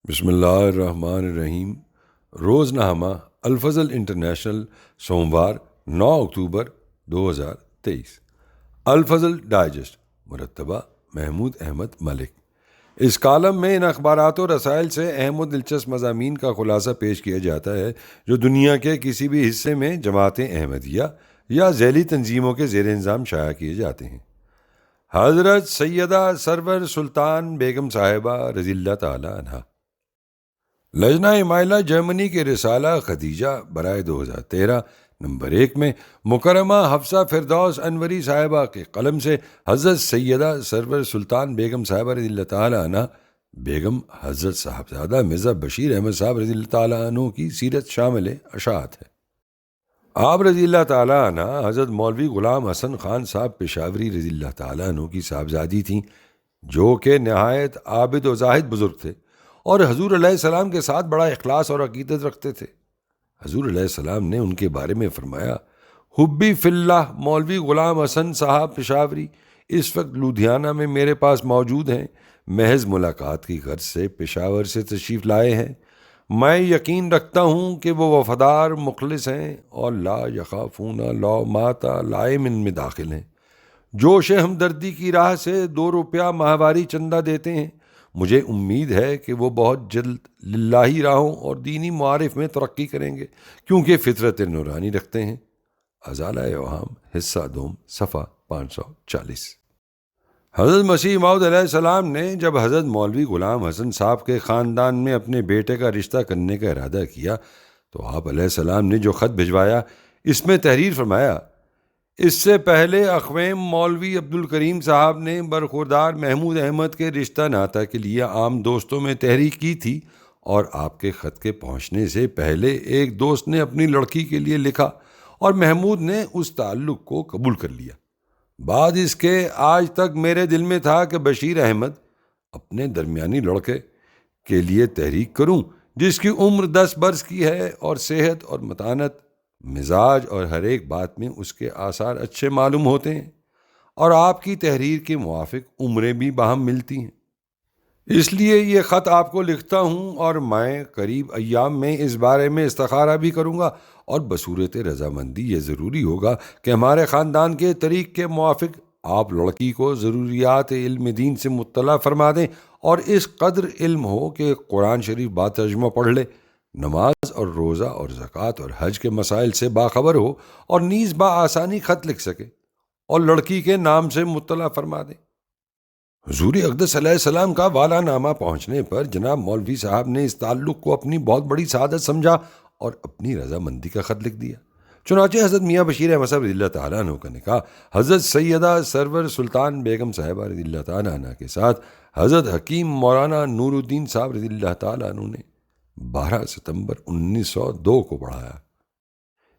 بسم اللہ الرحمن الرحیم۔ روزنامہ الفضل انٹرنیشنل، سوموار 9 اکتوبر 2023۔ الفضل ڈائجسٹ، مرتبہ محمود احمد ملک۔ اس کالم میں ان اخبارات و رسائل سے اہم و دلچسپ مضامین کا خلاصہ پیش کیا جاتا ہے جو دنیا کے کسی بھی حصے میں جماعت احمدیہ یا ذیلی تنظیموں کے زیر انتظام شائع کیے جاتے ہیں۔ حضرت سیدہ سرور سلطان بیگم صاحبہ رضی اللہ تعالی عنہا، لجنہ مائلہ جرمنی کے رسالہ خدیجہ برائے 2013 نمبر 1 میں مکرمہ حفصہ فردوس انوری صاحبہ کے قلم سے حضرت سیدہ سرور سلطان بیگم صاحبہ رضی اللہ تعالی عنہ بیگم حضرت صاحبزادہ مرزا بشیر احمد صاحب رضی اللہ تعالی عنہ کی سیرت شامل اشاعت ہے۔ آپ رضی اللہ تعالی عنہ حضرت مولوی غلام حسن خان صاحب پشاوری رضی اللہ تعالی عنہ کی صاحبزادی تھیں، جو کہ نہایت عابد و زاہد بزرگ تھے اور حضور علیہ السلام کے ساتھ بڑا اخلاص اور عقیدت رکھتے تھے۔ حضور علیہ السلام نے ان کے بارے میں فرمایا، حبی فی اللہ مولوی غلام حسن صاحب پشاوری اس وقت لدھیانہ میں میرے پاس موجود ہیں، محض ملاقات کی غرض سے پشاور سے تشریف لائے ہیں۔ میں یقین رکھتا ہوں کہ وہ وفادار مخلص ہیں اور لا یخافون لومات لائم میں داخل ہیں۔ جوش ہمدردی کی راہ سے 2 روپیہ ماہواری چندہ دیتے ہیں۔ مجھے امید ہے کہ وہ بہت جلد للہی راہوں اور دینی معارف میں ترقی کریں گے، کیونکہ فطرت نورانی رکھتے ہیں۔ ازالہ اوہام، حصہ دوم، صفحہ 540۔ حضرت مسیح موعود علیہ السلام نے جب حضرت مولوی غلام حسن صاحب کے خاندان میں اپنے بیٹے کا رشتہ کرنے کا ارادہ کیا تو آپ علیہ السلام نے جو خط بھجوایا اس میں تحریر فرمایا، اس سے پہلے اخویم مولوی عبد الکریم صاحب نے برخوردار محمود احمد کے رشتہ ناطہ کے لیے عام دوستوں میں تحریک کی تھی، اور آپ کے خط کے پہنچنے سے پہلے ایک دوست نے اپنی لڑکی کے لیے لکھا اور محمود نے اس تعلق کو قبول کر لیا۔ بعد اس کے آج تک میرے دل میں تھا کہ بشیر احمد اپنے درمیانی لڑکے کے لیے تحریک کروں، جس کی عمر 10 برس کی ہے اور صحت اور متانت، مزاج اور ہر ایک بات میں اس کے آثار اچھے معلوم ہوتے ہیں، اور آپ کی تحریر کے موافق عمریں بھی باہم ملتی ہیں۔ اس لیے یہ خط آپ کو لکھتا ہوں، اور میں قریب ایام میں اس بارے میں استخارہ بھی کروں گا، اور بصورت رضامندی یہ ضروری ہوگا کہ ہمارے خاندان کے طریق کے موافق آپ لڑکی کو ضروریات علم دین سے مطلع فرما دیں، اور اس قدر علم ہو کہ قرآن شریف با ترجمہ پڑھ لے، نماز اور روزہ اور زکوٰۃ اور حج کے مسائل سے باخبر ہو، اور نیز بآسانی خط لکھ سکے، اور لڑکی کے نام سے مطلع فرما دیں۔ حضور اقدس علیہ السلام کا والا نامہ پہنچنے پر جناب مولوی صاحب نے اس تعلق کو اپنی بہت بڑی سعادت سمجھا اور اپنی رضامندی کا خط لکھ دیا۔ چنانچہ حضرت میاں بشیر احمد صاحب رضی اللہ تعالیٰ عنہ کا نکاح حضرت سیدہ سرور سلطان بیگم صاحبہ رضی اللہ تعالیٰ عنہ کے ساتھ حضرت حکیم مولانا نور الدین صاحب رضی اللہ تعالیٰ عنہ نے 12 ستمبر 1902 کو پڑھایا۔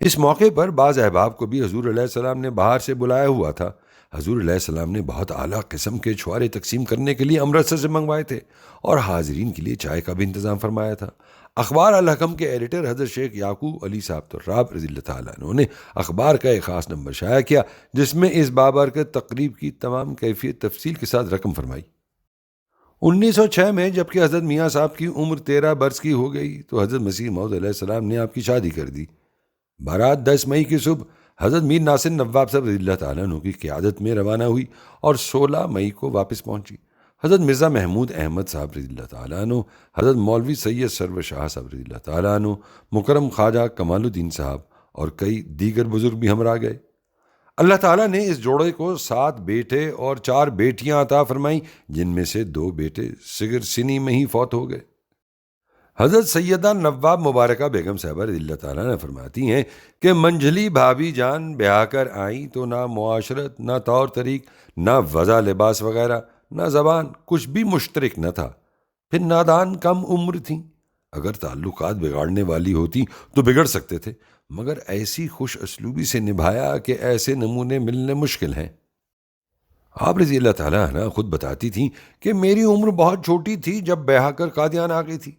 اس موقع پر بعض احباب کو بھی حضور علیہ السلام نے باہر سے بلایا ہوا تھا۔ حضور علیہ السلام نے بہت اعلیٰ قسم کے چھوارے تقسیم کرنے کے لیے امرتسر سے منگوائے تھے، اور حاضرین کے لیے چائے کا بھی انتظام فرمایا تھا۔ اخبار الحکم کے ایڈیٹر حضرت شیخ یعقوب علی صاحب طراب رضی اللہ تعالیٰ عنہ نے اخبار کا ایک خاص نمبر شائع کیا، جس میں اس بابرکت تقریب کی تمام کیفیت تفصیل کے ساتھ رقم فرمائی۔ 1906 میں جبکہ حضرت میاں صاحب کی عمر 13 برس کی ہو گئی تو حضرت مسیح موعود علیہ السلام نے آپ کی شادی کر دی۔ بارات 10 مئی کی صبح حضرت میر ناصر نواب صاحب رضی اللہ تعالیٰ عنہ کی قیادت میں روانہ ہوئی اور 16 مئی کو واپس پہنچی۔ حضرت مرزا محمود احمد صاحب رضی اللہ تعالیٰ عنہ، حضرت مولوی سید سرور شاہ صاحب رضی اللہ تعالیٰ عنہ، مکرم خواجہ کمال الدین صاحب اور کئی دیگر بزرگ بھی ہمراہ گئے۔ اللہ تعالیٰ نے اس جوڑے کو 7 بیٹے اور 4 بیٹیاں عطا فرمائیں، جن میں سے 2 بیٹے صغر سنی میں ہی فوت ہو گئے۔ حضرت سیدہ نواب مبارکہ بیگم صاحبہ رضی اللہ تعالیٰ نے فرماتی ہیں کہ منجھلی بھابھی جان بیاہ کر آئیں تو نہ معاشرت، نہ طور طریق، نہ وضع لباس وغیرہ، نہ زبان، کچھ بھی مشترک نہ تھا۔ پھر نادان کم عمر تھیں، اگر تعلقات بگاڑنے والی ہوتی تو بگڑ سکتے تھے، مگر ایسی خوش اسلوبی سے نبھایا کہ ایسے نمونے ملنے مشکل ہیں۔ آپ رضی اللہ تعالیٰ عنہ خود بتاتی تھیں کہ میری عمر بہت چھوٹی تھی جب بیاہ کر قادیان آ گئی تھی۔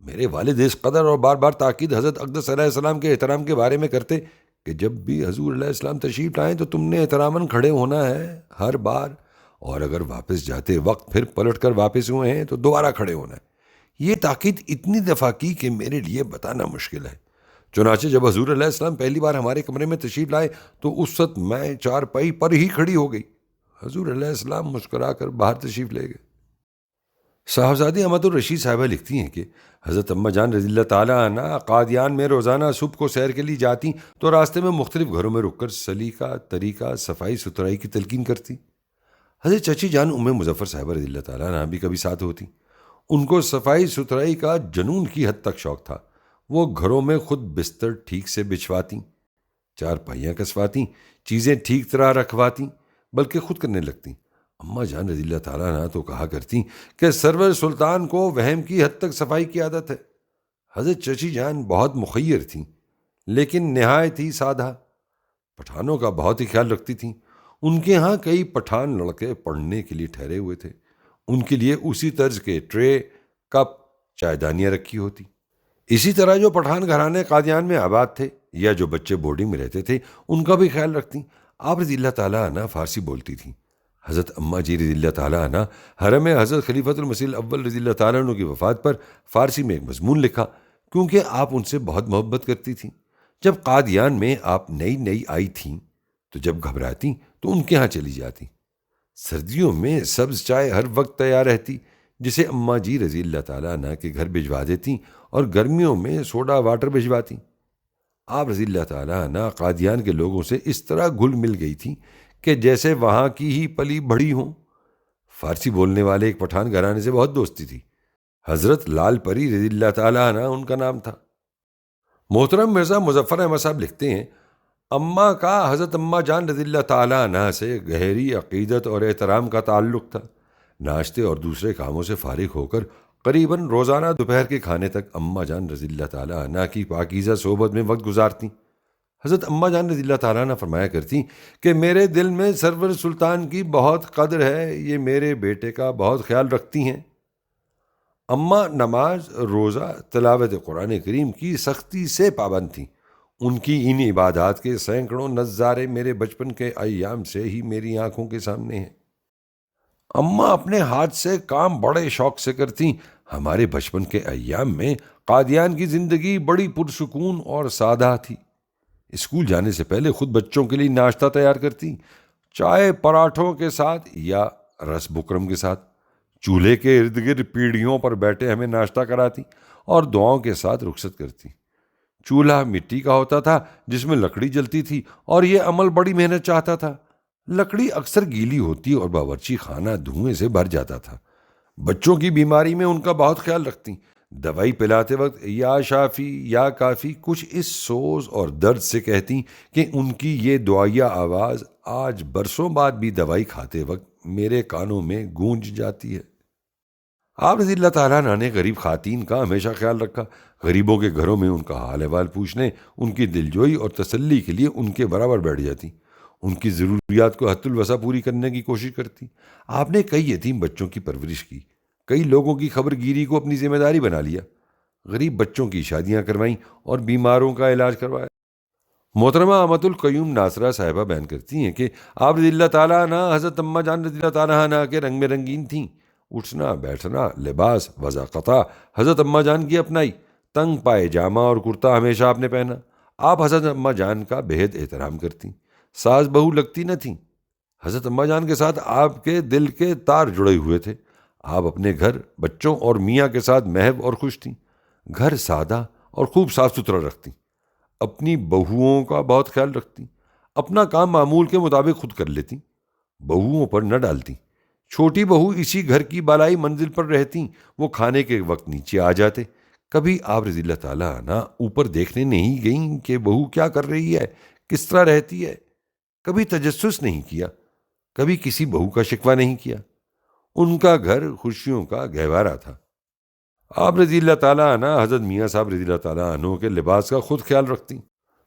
میرے والد اس قدر اور بار بار تاکید حضرت اقدس علیہ السلام کے احترام کے بارے میں کرتے کہ جب بھی حضور علیہ السلام تشریف لائیں تو تم نے احتراماً کھڑے ہونا ہے ہر بار، اور اگر واپس جاتے وقت پھر پلٹ کر واپس ہوئے ہیں تو دوبارہ کھڑے ہونا ہے۔ یہ تاکید اتنی دفعہ کی کہ میرے لیے بتانا مشکل ہے۔ چنانچہ جب حضور علیہ السلام پہلی بار ہمارے کمرے میں تشریف لائے تو اس وقت میں چارپائی پر ہی کھڑی ہو گئی۔ حضور علیہ السلام مسکرا کر باہر تشریف لے گئے۔ صاحبزادی احمد الرشید صاحبہ لکھتی ہیں کہ حضرت اماں جان رضی اللہ تعالیٰ عنہ قادیان میں روزانہ صبح کو سیر کے لیے جاتی تو راستے میں مختلف گھروں میں رک کر سلیقہ، طریقہ، صفائی ستھرائی کی تلقین کرتی۔ حضرت چچی جان ام مظفر صاحبہ رضی اللہ تعالیٰ عنہ بھی کبھی ساتھ ہوتی۔ ان کو صفائی ستھرائی کا جنون کی حد تک شوق تھا۔ وہ گھروں میں خود بستر ٹھیک سے بچھواتی، چارپائیاں کسواتی، چیزیں ٹھیک طرح رکھواتی، بلکہ خود کرنے لگتی۔ اماں جان رضی اللہ تعالیٰ عنہ تو کہا کرتی کہ سرور سلطان کو وہم کی حد تک صفائی کی عادت ہے۔ حضرت چچی جان بہت مخیر تھیں لیکن نہایت ہی سادہ، پٹھانوں کا بہت ہی خیال رکھتی تھیں۔ ان کے ہاں کئی پٹھان لڑکے پڑھنے کے لیے ٹھہرے ہوئے تھے۔ ان کے لیے اسی طرز کے ٹرے، کپ، چائے دانیاں رکھی ہوتی۔ اسی طرح جو پٹھان گھرانے قادیان میں آباد تھے یا جو بچے بورڈنگ میں رہتے تھے ان کا بھی خیال رکھتی۔ آپ رضی اللہ تعالیٰ عنہ فارسی بولتی تھیں۔ حضرت اماں جی رضی اللہ تعالیٰ عنہ حرم حضرت خلیفۃ المسیح الاول رضی اللہ تعالیٰ عنہ کی وفات پر فارسی میں ایک مضمون لکھا کیونکہ آپ ان سے بہت محبت کرتی تھیں۔ جب قادیان میں آپ نئی آئی تھیں تو جب گھبراتی تو ان کے ہاں چلی جاتی۔ سردیوں میں سبز چائے ہر وقت تیار رہتی جسے اماں جی رضی اللہ تعالیٰ عنہ کے گھر بھجوا دیتی اور گرمیوں میں سوڈا واٹر بھجواتی۔ آپ رضی اللہ تعالیٰ عنہ قادیان کے لوگوں سے اس طرح گھل مل گئی تھی کہ جیسے وہاں کی ہی پلی بڑھی ہوں۔ فارسی بولنے والے ایک پٹھان گھرانے سے بہت دوستی تھی۔ حضرت لال پری رضی اللہ تعالیٰ عنہ ان کا نام تھا۔ محترم مرزا مظفر احمد صاحب لکھتے ہیں اماں کا حضرت اماں جان رضی اللہ تعالیٰ عنہ سے گہری عقیدت اور احترام کا تعلق تھا۔ ناشتے اور دوسرے کاموں سے فارغ ہو کر قریباً روزانہ دوپہر کے کھانے تک اماں جان رضی اللہ تعالیٰ عنہ کی پاکیزہ صحبت میں وقت گزارتی۔ حضرت اماں جان رضی اللہ تعالیٰ عنہ فرمایا کرتی کہ میرے دل میں سرور سلطان کی بہت قدر ہے، یہ میرے بیٹے کا بہت خیال رکھتی ہیں۔ اماں نماز، روزہ، تلاوت قرآن کریم کی سختی سے پابند تھیں۔ ان کی ان عبادات کے سینکڑوں نظارے میرے بچپن کے ایام سے ہی میری آنکھوں کے سامنے ہیں۔ اماں اپنے ہاتھ سے کام بڑے شوق سے کرتی۔ ہمارے بچپن کے ایام میں قادیان کی زندگی بڑی پرسکون اور سادہ تھی۔ اسکول جانے سے پہلے خود بچوں کے لیے ناشتہ تیار کرتی، چائے پراٹھوں کے ساتھ یا رس بکرم کے ساتھ۔ چولہے کے ارد گرد پیڑھیوں پر بیٹھے ہمیں ناشتہ کراتی اور دعاؤں کے ساتھ رخصت کرتی۔ چولہا مٹی کا ہوتا تھا جس میں لکڑی جلتی تھی اور یہ عمل بڑی محنت چاہتا تھا۔ لکڑی اکثر گیلی ہوتی اور باورچی خانہ دھوئیں سے بھر جاتا تھا۔ بچوں کی بیماری میں ان کا بہت خیال رکھتی۔ دوائی پلاتے وقت یا شافی یا کافی کچھ اس سوز اور درد سے کہتی کہ ان کی یہ دعائیہ آواز آج برسوں بعد بھی دوائی کھاتے وقت میرے کانوں میں گونج جاتی ہے۔ آپ رضی اللہ تعالیٰ عنہ نے غریب خواتین کا ہمیشہ خیال رکھا۔ غریبوں کے گھروں میں ان کا حال احوال پوچھنے، ان کی دلجوئی اور تسلی کے لیے ان کے برابر بیٹھ جاتی۔ ان کی ضروریات کو حد الوسع پوری کرنے کی کوشش کرتی۔ آپ نے کئی یتیم بچوں کی پرورش کی، کئی لوگوں کی خبر گیری کو اپنی ذمہ داری بنا لیا، غریب بچوں کی شادیاں کروائیں اور بیماروں کا علاج کروایا۔ محترمہ احمد القیوم ناصرہ صاحبہ بیان کرتی ہیں کہ آپ رضی اللہ تعالیٰ عنہ حضرت اماں جان رضی اللہ تعالیٰ عنہ کے رنگ میں رنگین تھیں۔ اٹھنا بیٹھنا، لباس، وضاقتہ حضرت اماں جان کی اپنائی۔ تنگ پائے جامہ اور کرتا ہمیشہ آپ نے پہنا۔ آپ حضرت اماں جان کا بہت احترام کرتی، ساز بہو لگتی نہ تھیں۔ حضرت اماں جان کے ساتھ آپ کے دل کے تار جڑے ہوئے تھے۔ آپ اپنے گھر، بچوں اور میاں کے ساتھ محب اور خوش تھیں۔ گھر سادہ اور خوب صاف ستھرا رکھتی، اپنی بہوؤں کا بہت خیال رکھتی، اپنا کام معمول کے مطابق خود کر لیتی، بہوؤں پر نہ ڈالتی۔ چھوٹی بہو اسی گھر کی بالائی منزل پر رہتی، وہ کھانے کے وقت نیچے آ جاتے۔ کبھی آپ رضی اللہ تعالیٰ عنہ اوپر دیکھنے نہیں گئیں کہ بہو کیا کر رہی ہے، کس طرح رہتی ہے۔ کبھی تجسس نہیں کیا، کبھی کسی بہو کا شکوہ نہیں کیا۔ ان کا گھر خوشیوں کا گہوارہ تھا۔ آپ رضی اللہ تعالیٰ عنہ حضرت میاں صاحب رضی اللہ تعالیٰ عنہ کے لباس کا خود خیال رکھتی،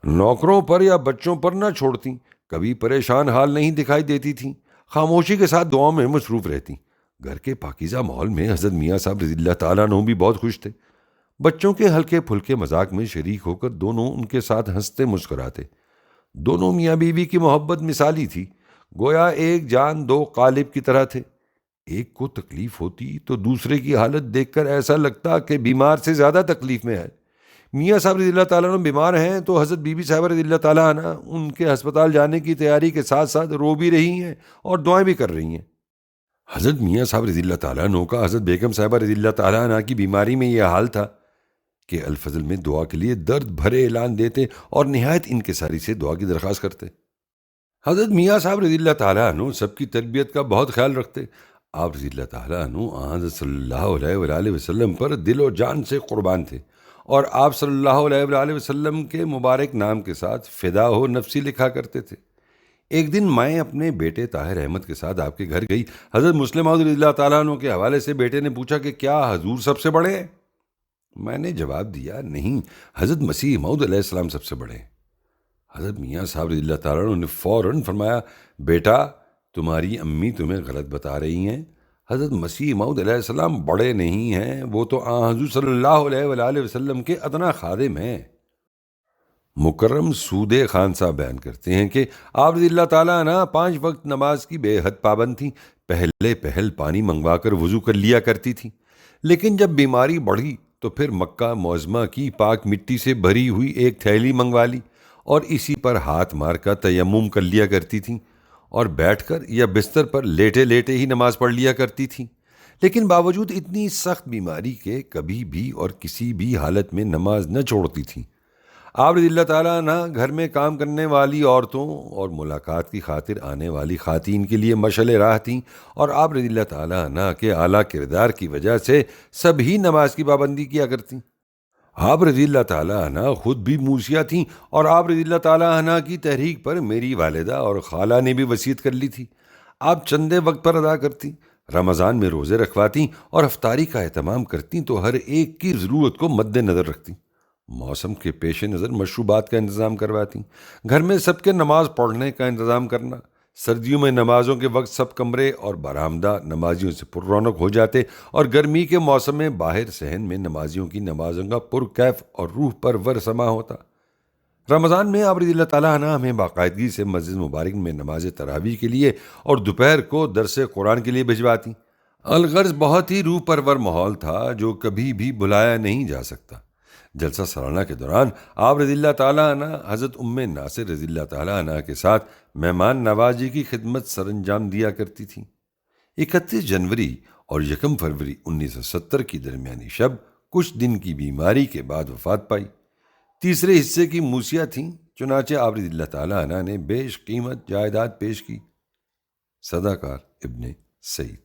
نوکروں پر یا بچوں پر نہ چھوڑتی، کبھی پریشان حال نہیں دکھائی دیتی تھیں، خاموشی کے ساتھ دعاؤں میں مصروف رہتی۔ گھر کے پاکیزہ ماحول میں حضرت میاں صاحب رضی اللہ تعالیٰ عنہ بھی بہت خوش تھے۔ بچوں کے ہلکے پھلکے مذاق میں شریک ہو کر دونوں ان کے ساتھ ہنستے مسکراتے۔ دونوں میاں بیوی کی محبت مثالی تھی، گویا ایک جان دو قالب کی طرح تھے۔ ایک کو تکلیف ہوتی تو دوسرے کی حالت دیکھ کر ایسا لگتا کہ بیمار سے زیادہ تکلیف میں ہے۔ میاں صاحب رضی اللہ تعالیٰ عنہ بیمار ہیں تو حضرت بی بی صاحبہ رضی اللہ تعالیٰ عنہ ان کے ہسپتال جانے کی تیاری کے ساتھ ساتھ رو بھی رہی ہیں اور دعائیں بھی کر رہی ہیں۔ حضرت میاں صاحب رضی اللہ تعالیٰ عنہ کا حضرت بیگم صاحبہ رضی اللہ تعالیٰ عنہ کی بیماری میں یہ حال تھا کہ الفضل میں دعا کے لیے درد بھرے اعلان دیتے اور نہایت انکساری سے دعا کی درخواست کرتے۔ حضرت میاں صاحب رضی اللہ تعالیٰ عنہ سب کی تربیت کا بہت خیال رکھتے۔ آپ رضی اللہ تعالیٰ عنہ حضرت صلی اللہ علیہ وآلہ وسلم پر دل و جان سے قربان تھے، اور آپ صلی اللہ علیہ وآلہ وسلم کے مبارک نام کے ساتھ فدا ہو نفسی لکھا کرتے تھے۔ ایک دن میں اپنے بیٹے طاہر احمد کے ساتھ آپ کے گھر گئی۔ حضرت مسلم موعود رضی اللہ تعالیٰ عنہ کے حوالے سے بیٹے نے پوچھا کہ کیا حضور سب سے بڑے ہیں؟ میں نے جواب دیا نہیں، حضرت مسیح موعود علیہ السلام سب سے بڑے ہیں۔ حضرت میاں صاحب رضی اللہ تعالیٰ عنہ نے فوراً فرمایا، بیٹا تمہاری امی تمہیں غلط بتا رہی ہیں، حضرت مسیح موعود علیہ السلام بڑے نہیں ہیں، وہ تو حضور صلی اللہ علیہ وآلہ وسلم کے ادنا خادم ہیں۔ مکرم سود خان صاحب بیان کرتے ہیں کہ آپ رضی اللہ تعالیٰ عنہ 5 وقت نماز کی بے حد پابند تھیں۔ پہل پانی منگوا کر وضو کر لیا کرتی تھیں، لیکن جب بیماری بڑھی تو پھر مکہ معظمہ کی پاک مٹی سے بھری ہوئی ایک تھیلی منگوا لی اور اسی پر ہاتھ مار کر تیمم کر لیا کرتی تھیں، اور بیٹھ کر یا بستر پر لیٹے لیٹے ہی نماز پڑھ لیا کرتی تھیں۔ لیکن باوجود اتنی سخت بیماری کے کبھی بھی اور کسی بھی حالت میں نماز نہ چھوڑتی تھیں۔ آپ رضی اللہ تعالیٰ عنہ گھر میں کام کرنے والی عورتوں اور ملاقات کی خاطر آنے والی خواتین کے لیے مشعل راہ تھیں، اور آپ رضی اللہ تعالیٰ عنہ کے اعلیٰ کردار کی وجہ سے سبھی نماز کی پابندی کیا کرتی۔ آپ رضی اللہ تعالیٰ عنہ خود بھی موسیہ تھیں، اور آپ رضی اللہ تعالیٰ عنہ کی تحریک پر میری والدہ اور خالہ نے بھی وصیت کر لی تھی۔ آپ چندے وقت پر ادا کرتی، رمضان میں روزے رکھواتی اور افطاری کا اہتمام کرتی تو ہر ایک کی ضرورت کو مد نظر رکھتی۔ موسم کے پیش نظر مشروبات کا انتظام کرواتی، گھر میں سب کے نماز پڑھنے کا انتظام کرنا۔ سردیوں میں نمازوں کے وقت سب کمرے اور برآمدہ نمازیوں سے پر رونق ہو جاتے، اور گرمی کے موسم میں باہر صحن میں نمازیوں کی نمازوں کا پرکیف اور روح پرور سما ہوتا۔ رمضان میں آپ رضی اللہ تعالیٰ عنہ ہمیں باقاعدگی سے مسجد مبارک میں نماز تراویح کے لیے اور دوپہر کو درس قرآن کے لیے بھجواتی۔ الغرض بہت ہی روح پرور ماحول تھا جو کبھی بھی بلایا نہیں جا سکتا۔ جلسہ سالانہ کے دوران آپ رضی اللہ تعالیٰ عنہ حضرت ام ناصر رضی اللہ تعالیٰ عنہ کے ساتھ مہمان نوازی کی خدمت سر انجام دیا کرتی تھیں۔ 31 جنوری اور 1 فروری 1970 کی درمیانی شب کچھ دن کی بیماری کے بعد وفات پائی۔ تیسرے حصے کی موسیہ تھیں، چنانچہ آپ رضی اللہ تعالیٰ عنہ نے بیش قیمت جائیداد پیش کی۔ صداقار ابن سعید۔